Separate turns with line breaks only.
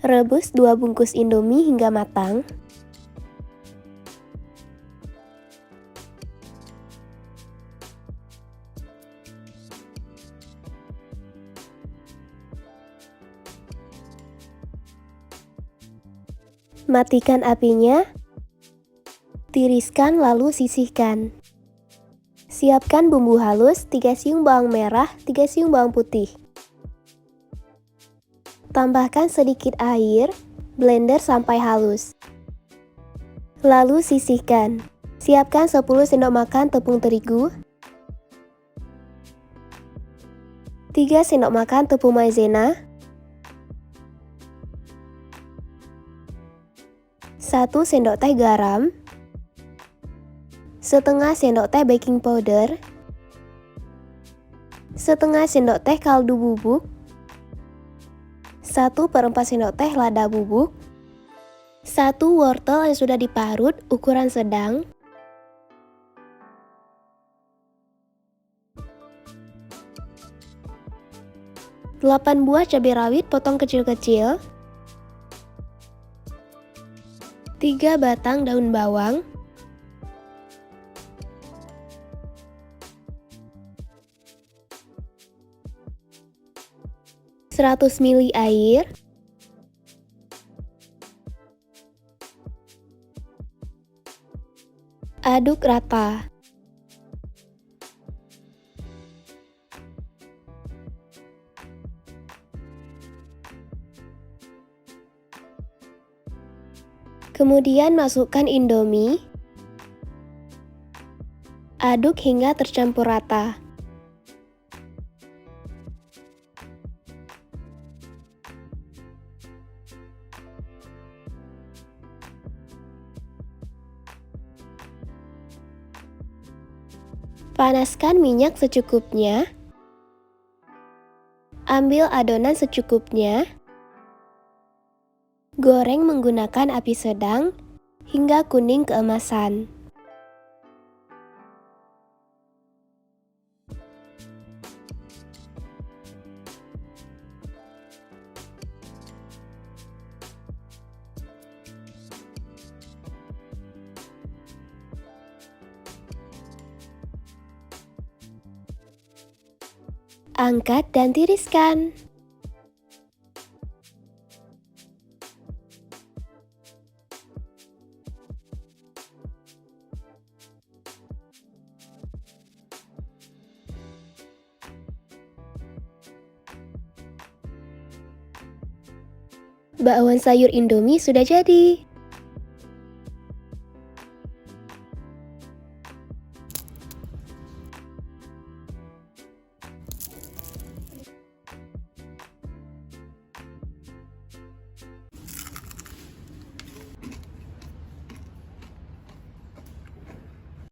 Rebus 2 bungkus Indomie hingga matang. Matikan apinya. Tiriskan lalu sisihkan. Siapkan bumbu halus, 3 siung bawang merah, 3 siung bawang putih. Tambahkan sedikit air, blender sampai halus. Lalu sisihkan. Siapkan 10 sendok makan tepung terigu, 3 sendok makan tepung maizena, 1 sendok teh garam, setengah sendok teh baking powder, setengah sendok teh kaldu bubuk, 1/4 sendok teh lada bubuk, 1 wortel yang sudah diparut ukuran sedang, 8 buah cabai rawit potong kecil-kecil, 3 batang daun bawang, 100 ml air, aduk rata. Kemudian masukkan Indomie, aduk hingga tercampur rata. Panaskan minyak secukupnya. Ambil adonan secukupnya. Goreng menggunakan api sedang hingga kuning keemasan. Angkat dan tiriskan. Bakwan sayur Indomie sudah jadi.